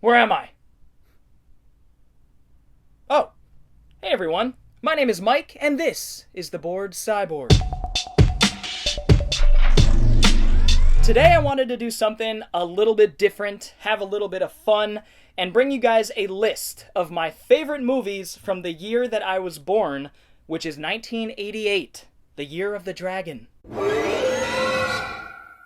Where am I? Oh, hey everyone. My name is Mike, and this is the Bored Cyborg. Today I wanted to do something a little bit different, have a little bit of fun, and bring you guys a list of my favorite movies from the year that I was born, which is 1988, the year of the dragon.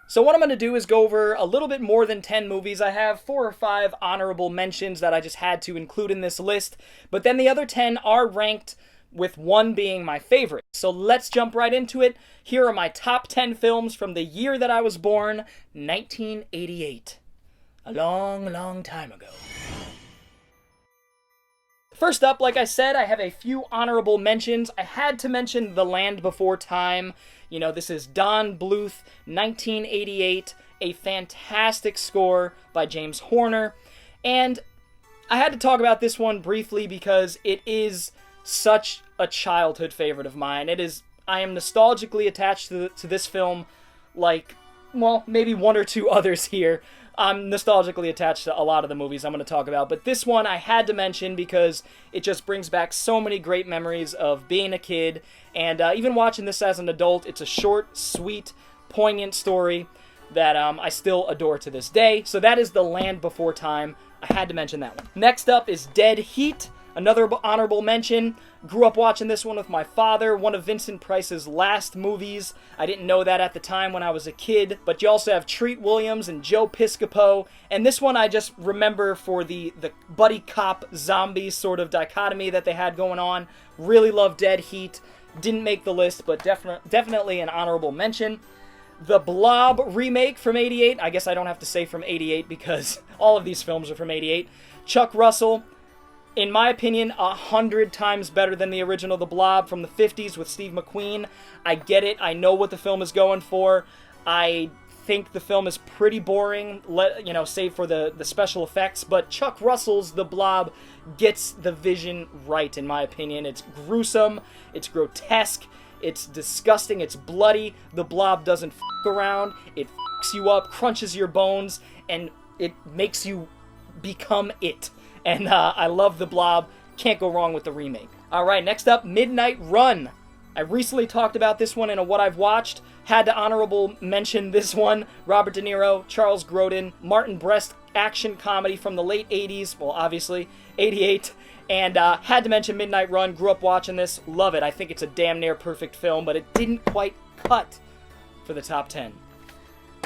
So what I'm going to do is go over a little bit more than 10 movies. I have 4 or 5 honorable mentions that I just had to include in this list, but then the other 10 are ranked with 1 being my favorite. So let's jump right into it. Here are my top 10 films from the year that I was born, 1988. A long, long time ago. First up, like I said, I have a few honorable mentions. I had to mention The Land Before Time. You know, this is Don Bluth, 1988, a fantastic score by James Horner. And I had to talk about this one briefly because it is such a childhood favorite of mine. I am nostalgically attached to this film like, well, maybe 1 or 2 others here. I'm nostalgically attached to a lot of the movies I'm going to talk about, but this one I had to mention because it just brings back so many great memories of being a kid, and even watching this as an adult. It's a short, sweet, poignant story that I still adore to this day. So that is The Land Before Time. I had to mention that one. Next up is Dead Heat. Another honorable mention. Grew up watching this one with my father, one of Vincent Price's last movies. I didn't know that at the time when I was a kid, but you also have Treat Williams and Joe Piscopo, and this one I just remember for the buddy cop zombie sort of dichotomy that they had going on. Really love Dead Heat. Didn't make the list, but definitely an honorable mention. The Blob remake from 88. I guess I don't have to say from 88 because all of these films are from 88. Chuck Russell. In my opinion, 100 times better than the original The Blob from the 50s with Steve McQueen. I get it. I know what the film is going for. I think the film is pretty boring, save for the special effects. But Chuck Russell's The Blob gets the vision right, in my opinion. It's gruesome. It's grotesque. It's disgusting. It's bloody. The Blob doesn't f*** around. It f***s you up, crunches your bones, and it makes you become it. And I love The Blob. Can't go wrong with the remake. Alright, next up, Midnight Run. I recently talked about this one in a What I've Watched. Had to honorable mention this one. Robert De Niro, Charles Grodin, Martin Brest action comedy from the late 80s. Well, obviously, 88. And had to mention Midnight Run. Grew up watching this. Love it. I think it's a damn near perfect film, but it didn't quite cut for the top 10.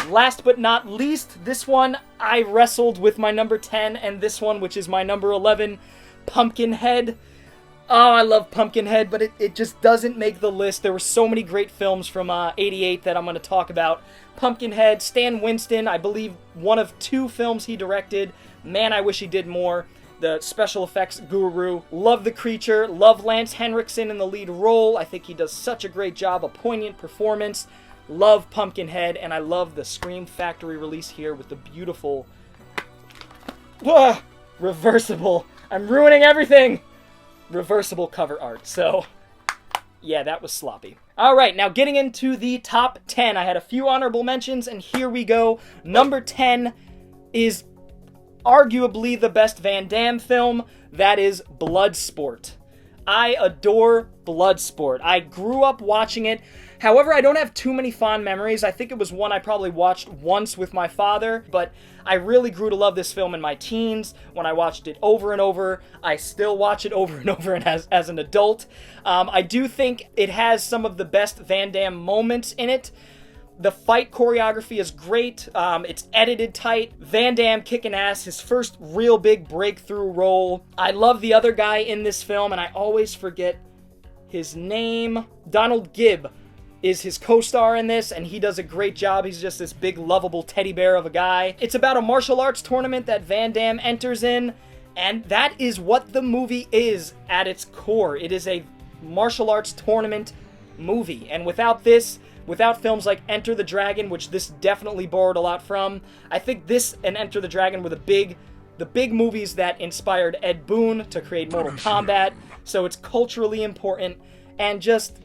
Last but not least, this one I wrestled with my number 10 and this one, which is my number 11, Pumpkinhead. Oh, I love Pumpkinhead, but it just doesn't make the list. There were so many great films from 88 that I'm going to talk about. Pumpkinhead, Stan Winston, I believe one of 2 films he directed. Man, I wish he did more. The special effects guru. Love the creature. Love Lance Henriksen in the lead role. I think he does such a great job, a poignant performance. Love Pumpkinhead, and I love the Scream Factory release here with the beautiful reversible. I'm ruining everything! Reversible cover art. So, yeah, that was sloppy. Alright, now getting into the top 10. I had a few honorable mentions, and here we go. Number 10 is arguably the best Van Damme film. That is Bloodsport. I adore Bloodsport. I grew up watching it. However, I don't have too many fond memories. I think it was one I probably watched once with my father, but I really grew to love this film in my teens when I watched it over and over. I still watch it over and over and as an adult. I do think it has some of the best Van Damme moments in it. The fight choreography is great. It's edited tight. Van Damme kicking ass, his first real big breakthrough role. I love the other guy in this film, and I always forget his name. Donald Gibb is his co-star in this, and he does a great job. He's just this big, lovable teddy bear of a guy. It's about a martial arts tournament that Van Damme enters in, and that is what the movie is at its core. It is a martial arts tournament movie, and without films like Enter the Dragon, which this definitely borrowed a lot from, I think this and Enter the Dragon were the big movies that inspired Ed Boon to create Mortal Kombat, so it's culturally important, and just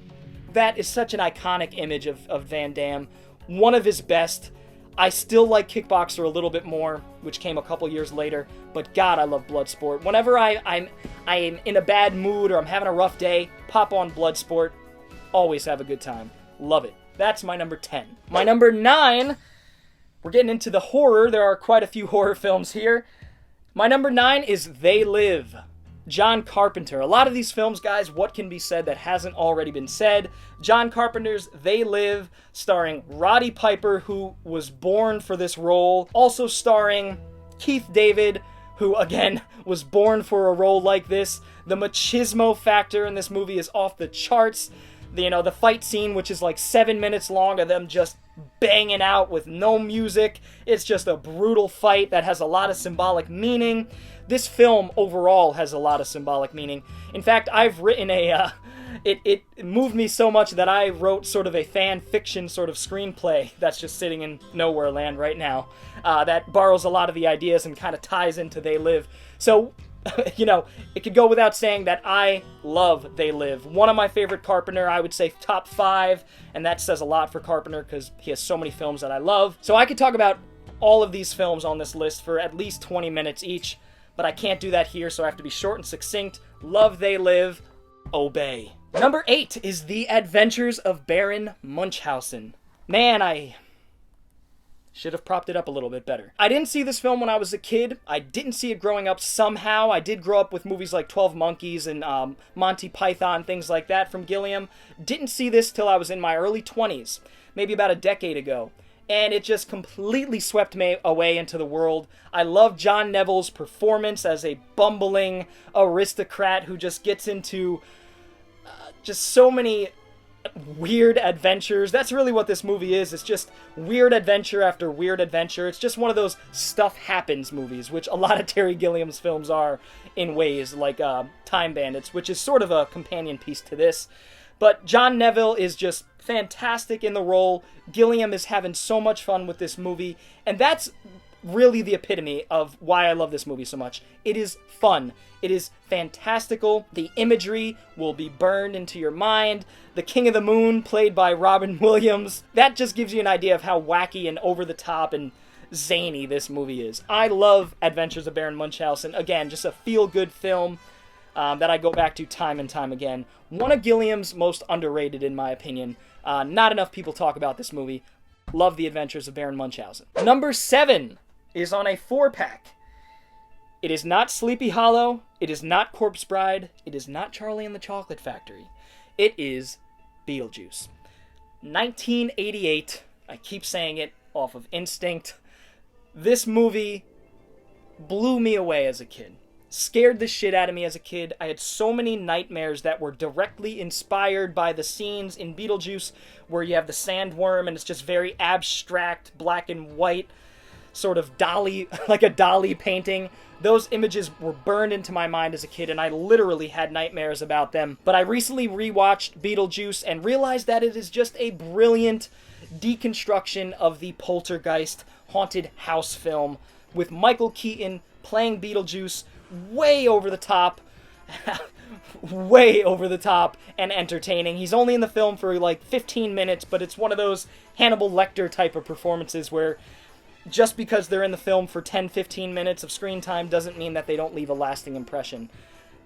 that is such an iconic image of Van Damme. One of his best. I still like Kickboxer a little bit more, which came a couple years later, but God, I love Bloodsport. Whenever I'm in a bad mood or I'm having a rough day, pop on Bloodsport. Always have a good time. Love it. That's my number 10. My number 9, we're getting into the horror. There are quite a few horror films here. My number 9 is They Live. John Carpenter. A lot of these films, guys, what can be said that hasn't already been said? John Carpenter's They Live, starring Roddy Piper, who was born for this role. Also starring Keith David, who, again, was born for a role like this. The machismo factor in this movie is off the charts. The fight scene, which is like 7 minutes long of them just banging out with no music. It's just a brutal fight that has a lot of symbolic meaning. This film overall has a lot of symbolic meaning. In fact, I've written it moved me so much that I wrote sort of a fan fiction sort of screenplay that's just sitting in nowhere land right now, that borrows a lot of the ideas and kind of ties into They Live. So, it could go without saying that I love They Live. One of my favorite Carpenter, I would say top 5, and that says a lot for Carpenter because he has so many films that I love. So I could talk about all of these films on this list for at least 20 minutes each, but I can't do that here, so I have to be short and succinct. Love They Live. Obey. Number 8 is The Adventures of Baron Munchausen. Man, I should have propped it up a little bit better. I didn't see this film when I was a kid. I didn't see it growing up somehow. I did grow up with movies like 12 Monkeys and Monty Python, things like that from Gilliam. Didn't see this till I was in my early 20s, maybe about a decade ago. And it just completely swept me away into the world. I love John Neville's performance as a bumbling aristocrat who just gets into just so many weird adventures. That's really what this movie is. It's just weird adventure after weird adventure. It's just one of those stuff happens movies, which a lot of Terry Gilliam's films are in ways, like Time Bandits, which is sort of a companion piece to this. But John Neville is just fantastic in the role. Gilliam is having so much fun with this movie, and that's really the epitome of why I love this movie so much. It is fun. It is fantastical. The imagery will be burned into your mind. The King of the Moon, played by Robin Williams, that just gives you an idea of how wacky and over-the-top and zany this movie is. I love Adventures of Baron Munchausen. Again, just a feel-good film that I go back to time and time again. One of Gilliam's most underrated, in my opinion. Not enough people talk about this movie. Love The Adventures of Baron Munchausen. Number 7 is on a 4-pack. It is not Sleepy Hollow. It is not Corpse Bride. It is not Charlie and the Chocolate Factory. It is Beetlejuice. 1988. I keep saying it off of instinct. This movie blew me away as a kid. Scared the shit out of me as a kid. I had so many nightmares that were directly inspired by the scenes in Beetlejuice where you have the sandworm and it's just very abstract, black and white, sort of Dali, like a Dali painting. Those images were burned into my mind as a kid, and I literally had nightmares about them. But I recently rewatched Beetlejuice and realized that it is just a brilliant deconstruction of the Poltergeist haunted house film, with Michael Keaton playing Beetlejuice way over the top, way over the top and entertaining. He's only in the film for like 15 minutes, but it's one of those Hannibal Lecter type of performances where just because they're in the film for 10-15 minutes of screen time doesn't mean that they don't leave a lasting impression.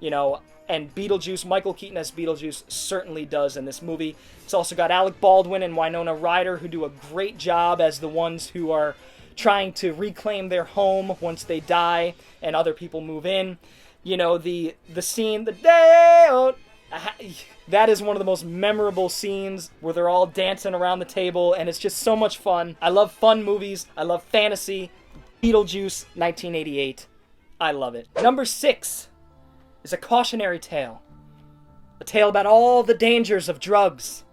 And Beetlejuice, Michael Keaton as Beetlejuice certainly does in this movie. It's also got Alec Baldwin and Winona Ryder, who do a great job as the ones who are trying to reclaim their home once they die and other people move in. The scene, the day, that is one of the most memorable scenes where they're all dancing around the table, and it's just so much fun. I love fun movies. I love fantasy. Beetlejuice, 1988. I love it. Number 6 is a cautionary tale. A tale about all the dangers of drugs.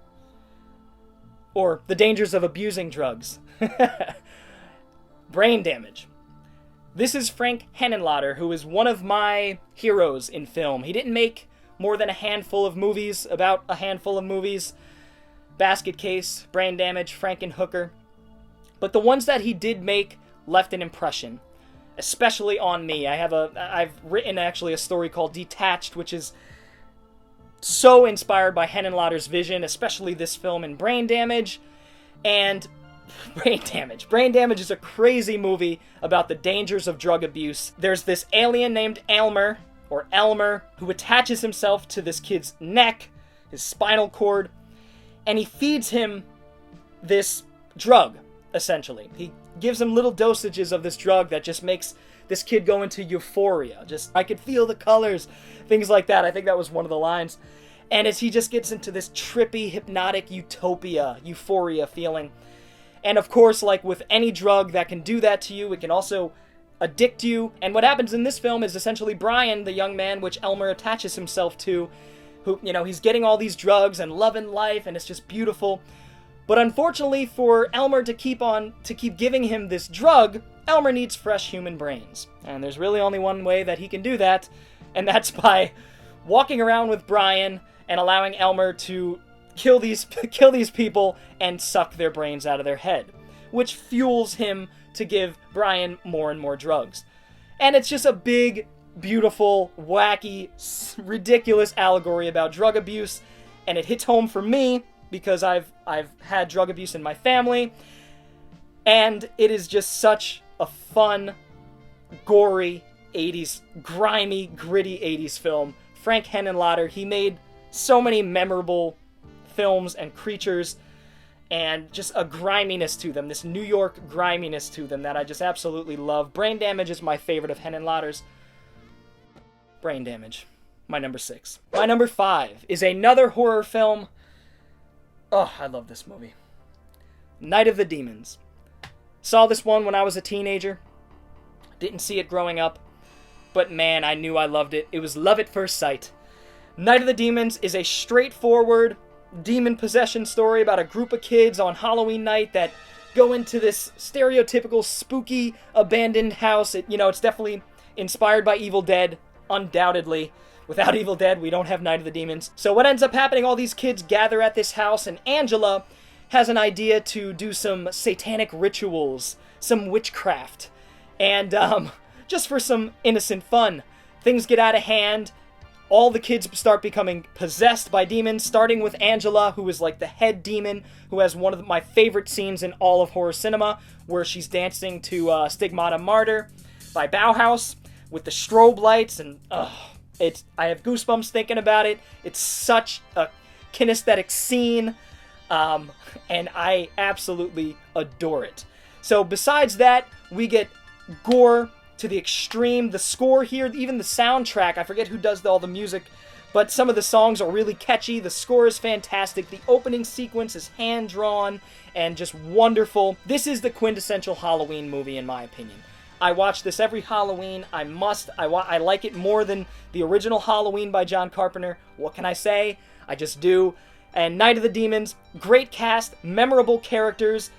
Or the dangers of abusing drugs. Brain Damage. This is Frank Henenlotter, who is one of my heroes in film. He didn't make more than a handful of movies, about a handful of movies. Basket Case, Brain Damage, Frankenhooker. But the ones that he did make left an impression, especially on me. I've written actually a story called Detached, which is so inspired by Henenlotter's vision, especially this film and Brain Damage. And Brain Damage. Brain Damage is a crazy movie about the dangers of drug abuse. There's this alien named Elmer, who attaches himself to this kid's neck, his spinal cord, and he feeds him this drug, essentially. He gives him little dosages of this drug that just makes this kid go into euphoria. Just, I could feel the colors, things like that. I think that was one of the lines. And as he just gets into this trippy, hypnotic euphoria feeling. And of course, like with any drug that can do that to you, it can also addict you. And what happens in this film is essentially Brian, the young man which Elmer attaches himself to, who, he's getting all these drugs and loving life, and it's just beautiful. But unfortunately for Elmer to keep giving him this drug, Elmer needs fresh human brains. And there's really only one way that he can do that, and that's by walking around with Brian and allowing Elmer to kill these people and suck their brains out of their head, which fuels him to give Brian more and more drugs. And it's just a big, beautiful, wacky, ridiculous allegory about drug abuse, and it hits home for me because I've had drug abuse in my family, and it is just such a fun, gory 80s, grimy, gritty 80s film. Frank Henenlotter, he made so many memorable films and creatures, and just a griminess to them, this New York griminess to them that I just absolutely love. Brain Damage is my favorite of Henenlotter's. Brain Damage, my number 6. My number 5 is another horror film. Oh, I love this movie. Night of the Demons. Saw this one when I was a teenager. Didn't see it growing up, but man, I knew I loved it. It was love at first sight. Night of the Demons is a straightforward demon possession story about a group of kids on Halloween night that go into this stereotypical spooky abandoned house. It's definitely inspired by Evil Dead, undoubtedly. Without Evil Dead, we don't have Night of the Demons. So what ends up happening, all these kids gather at this house, and Angela has an idea to do some satanic rituals, some witchcraft, and just for some innocent fun. Things get out of hand. All the kids start becoming possessed by demons, starting with Angela, who is like the head demon, who has one of my favorite scenes in all of horror cinema, where she's dancing to Stigmata Martyr by Bauhaus with the strobe lights, and I have goosebumps thinking about it. It's such a kinesthetic scene, and I absolutely adore it. So besides that, we get gore to the extreme. The score here, even the soundtrack, I forget who does all the music, but some of the songs are really catchy. The score is fantastic. The opening sequence is hand-drawn and just wonderful. This is the quintessential Halloween movie, in my opinion. I watch this every Halloween. I like it more than the original Halloween by John Carpenter. What can I say? I just do. And Night of the Demons, great cast, memorable characters.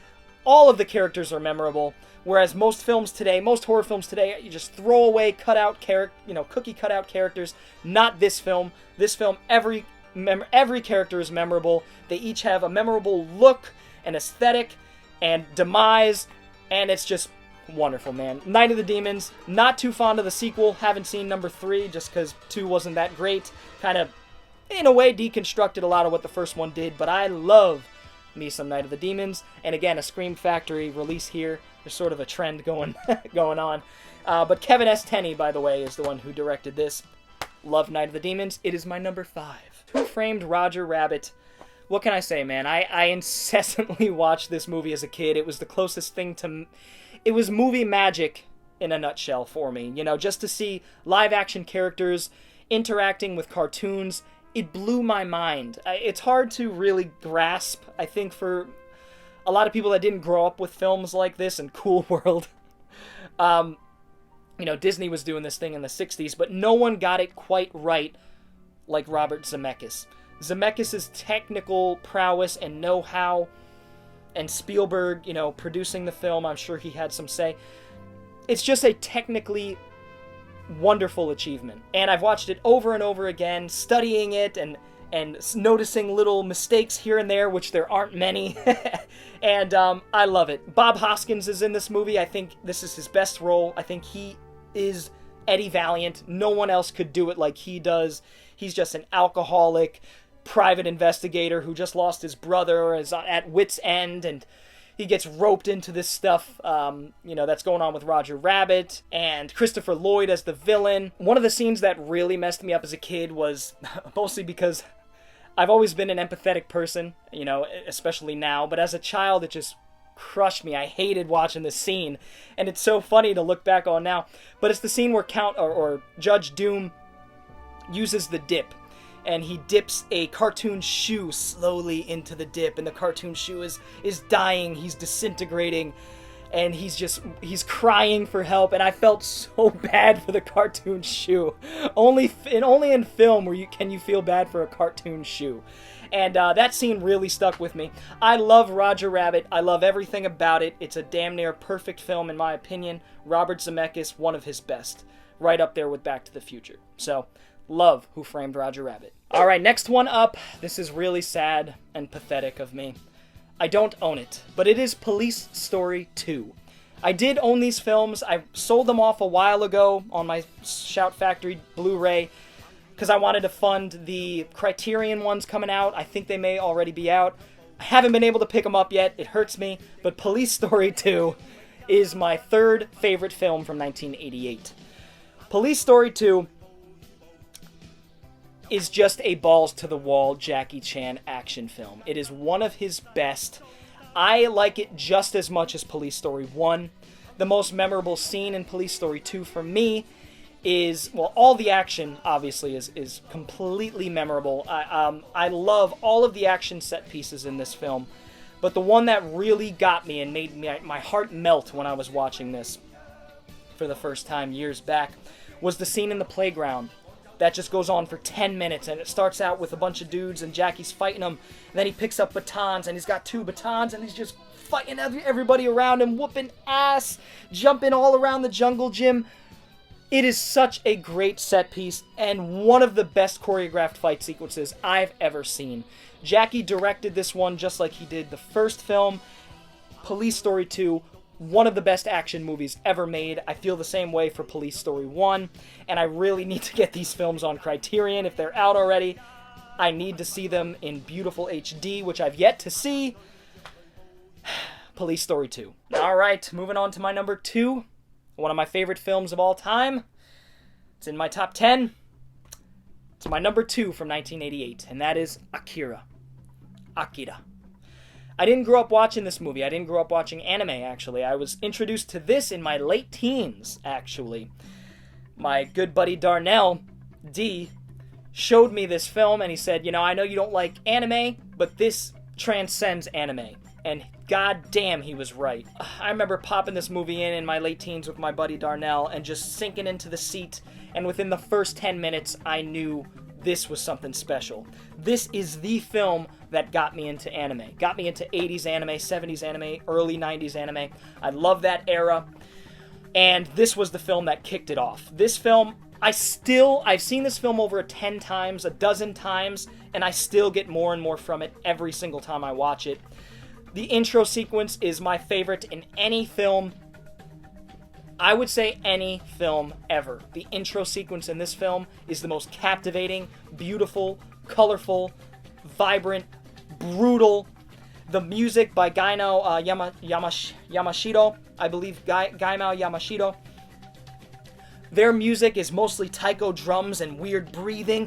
All of the characters are memorable. Whereas most horror films today, you just throw away cookie cutout characters. Not this film. This film, every character is memorable. They each have a memorable look and aesthetic and demise, and it's just wonderful, man. Night of the Demons, not too fond of the sequel. Haven't seen number 3 just because 2 wasn't that great. Kind of, in a way, deconstructed a lot of what the first one did, but I love me some Night of the Demons. And again, a Scream Factory release here. There's sort of a trend going on. But Kevin S. Tenney, by the way, is the one who directed this. Love Night of the Demons. It is my number 5. Who Framed Roger Rabbit? What can I say, man? I incessantly watched this movie as a kid. It was the closest thing to... It was movie magic in a nutshell for me. Just to see live-action characters interacting with cartoons, it blew my mind. It's hard to really grasp, I think, for a lot of people that didn't grow up with films like this and Cool World. Disney was doing this thing in the 60s, but no one got it quite right like Robert Zemeckis. Zemeckis' technical prowess and know-how, and Spielberg, producing the film, I'm sure he had some say. It's just a technically wonderful achievement. And I've watched it over and over again, studying it and noticing little mistakes here and there, which there aren't many. And I love it. Bob Hoskins is in this movie. I think this is his best role. I think he is Eddie Valiant. No one else could do it like he does. He's just an alcoholic private investigator who just lost his brother, is at wit's end, and he gets roped into this stuff, that's going on with Roger Rabbit, and Christopher Lloyd as the villain. One of the scenes that really messed me up as a kid was mostly because I've always been an empathetic person, especially now, but as a child, it just crushed me. I hated watching this scene, and it's so funny to look back on now, but it's the scene where Judge Doom uses the dip, and he dips a cartoon shoe slowly into the dip, and the cartoon shoe is dying, he's disintegrating, and he's crying for help, and I felt so bad for the cartoon shoe. Only in film can you feel bad for a cartoon shoe. And that scene really stuck with me. I love Roger Rabbit. I love everything about it. It's a damn near perfect film in my opinion. Robert Zemeckis, one of his best. Right up there with Back to the Future. So, love Who Framed Roger Rabbit. Alright, next one up. This is really sad and pathetic of me. I don't own it, but it is Police Story 2. I did own these films. I sold them off a while ago on my Shout Factory Blu-ray because I wanted to fund the Criterion ones coming out. I think they may already be out. I haven't been able to pick them up yet. It hurts me, but Police Story 2 is my third favorite film from 1988. Police Story 2 is just a balls-to-the-wall Jackie Chan action film. It is one of his best. I like it just as much as Police Story 1. The most memorable scene in Police Story 2 for me is, all the action, obviously, is completely memorable. I love all of the action set pieces in this film, but the one that really got me and made my heart melt when I was watching this for the first time years back was the scene in the playground. That just goes on for 10 minutes, and it starts out with a bunch of dudes, and Jackie's fighting them, and then he picks up batons, and he's got 2 batons, and he's just fighting everybody around him, whooping ass, jumping all around the jungle gym. It is such a great set piece, and one of the best choreographed fight sequences I've ever seen. Jackie directed this one just like he did the first film. Police Story 2, one of the best action movies ever made. I feel the same way for Police Story 1, and I really need to get these films on Criterion. If they're out already, I need to see them in beautiful HD, which I've yet to see. Police Story 2. Alright, moving on to my number 2. One of my favorite films of all time. It's in my top 10. It's my number 2 from 1988, and that is Akira. Akira. I didn't grow up watching this movie. I didn't grow up watching anime, actually. I was introduced to this in my late teens, actually. My good buddy Darnell, D, showed me this film, and he said, I know you don't like anime, but this transcends anime. And god damn, he was right. I remember popping this movie in my late teens with my buddy Darnell and just sinking into the seat, and within the first 10 minutes, I knew this was something special. This is the film that got me into anime. Got me into 80s anime, 70s anime, early 90s anime. I love that era. And this was the film that kicked it off. This film, I've seen this film over 10 times, a dozen times, and I still get more and more from it every single time I watch it. The intro sequence is my favorite in any film. I would say any film ever. The intro sequence in this film is the most captivating, beautiful, colorful, vibrant, brutal. The music by Gaimao Yamashita, I believe Gaimao Yamashita. Their music is mostly taiko drums and weird breathing.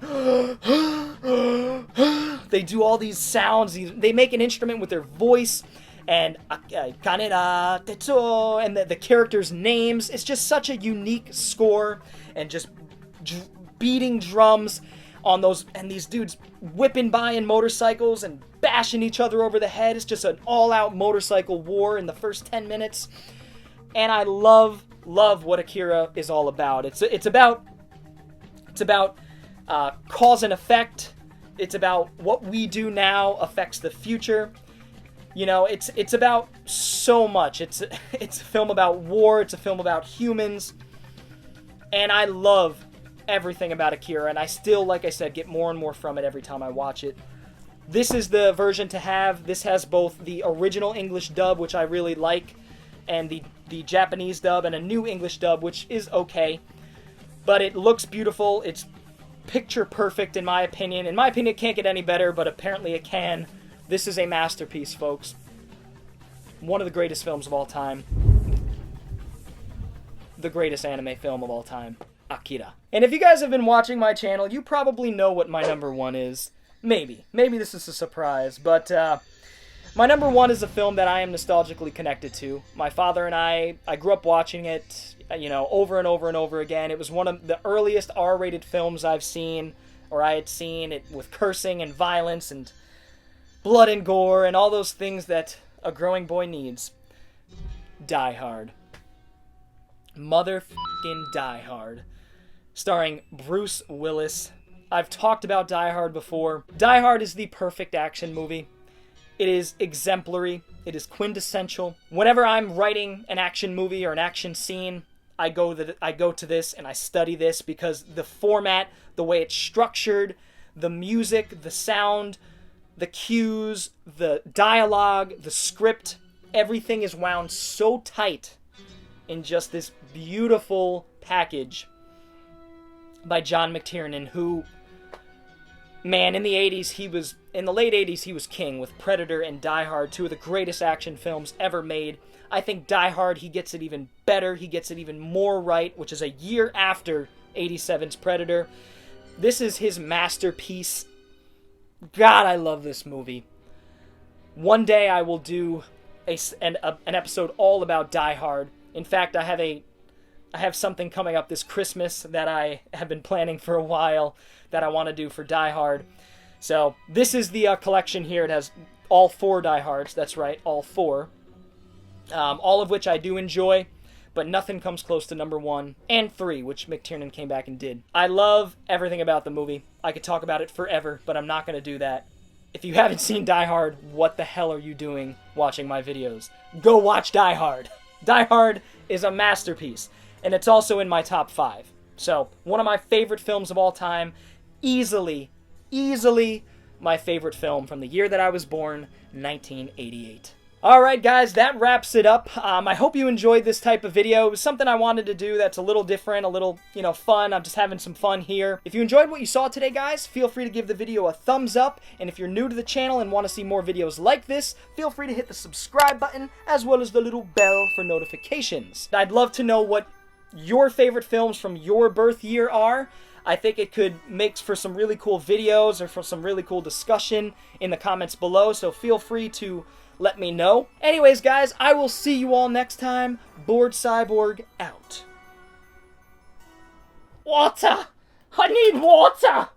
They do all these sounds. They make an instrument with their voice. And Kaneda Tetsuo, and the characters' names. It's just such a unique score. And just beating drums on those. And these dudes whipping by in motorcycles and bashing each other over the head. It's just an all-out motorcycle war in the first 10 minutes. And I love what Akira is all about. It's about cause and effect. It's about what we do now affects the future. It's about so much. It's a film about war. It's a film about humans. And I love everything about Akira. And I still, like I said, get more and more from it every time I watch it. This is the version to have. This has both the original English dub, which I really like, and the Japanese dub, and a new English dub, which is okay. But it looks beautiful. It's picture perfect, in my opinion. In my opinion, it can't get any better, but apparently it can. This is a masterpiece, folks. one of the greatest films of all time. The greatest anime film of all time, Akira. And if you guys have been watching my channel, you probably know what my number one is. Maybe this is a surprise, but my number one is a film that I am nostalgically connected to. My father and I grew up watching it, you know, over and over and over again. It was one of the earliest R-rated films I've seen, or I had seen it with cursing and violence and blood and gore and all those things that a growing boy needs. Die Hard. Motherfucking Die Hard. Starring Bruce Willis. I've talked about Die Hard before. Die Hard is the perfect action movie. It is exemplary. It is quintessential. Whenever I'm writing an action movie or an action scene, I go to this and I study this because the format, the way it's structured, the music, the sound, the cues, the dialogue, the script, everything is wound so tight in just this beautiful package by John McTiernan, who, man, in the late 80s, he was king with Predator and Die Hard, two of the greatest action films ever made. I think Die Hard, he gets it even better, he gets it even more right, which is a year after 87's Predator. This is his masterpiece. God, I love this movie. One day I will do an episode all about Die Hard. In fact, I have something coming up this Christmas that I have been planning for a while that I want to do for Die Hard. So this is the collection here. It has all 4 Die Hards. That's right, all 4. All of which I do enjoy, but nothing comes close to number 1 and 3, which McTiernan came back and did. I love everything about the movie. I could talk about it forever, but I'm not going to do that. If you haven't seen Die Hard, what the hell are you doing watching my videos? Go watch Die Hard. Die Hard is a masterpiece, and it's also in my top 5. So, one of my favorite films of all time, easily my favorite film from the year that I was born, 1988. Alright guys, that wraps it up. I hope you enjoyed this type of video. It was something I wanted to do that's a little different, a little, fun. I'm just having some fun here. If you enjoyed what you saw today, guys, feel free to give the video a thumbs up. And if you're new to the channel and want to see more videos like this, feel free to hit the subscribe button, as well as the little bell for notifications. I'd love to know what your favorite films from your birth year are. I think it could make for some really cool videos or for some really cool discussion in the comments below, so feel free to let me know. Anyways, guys, I will see you all next time. Bored Cyborg out. Water! I need water!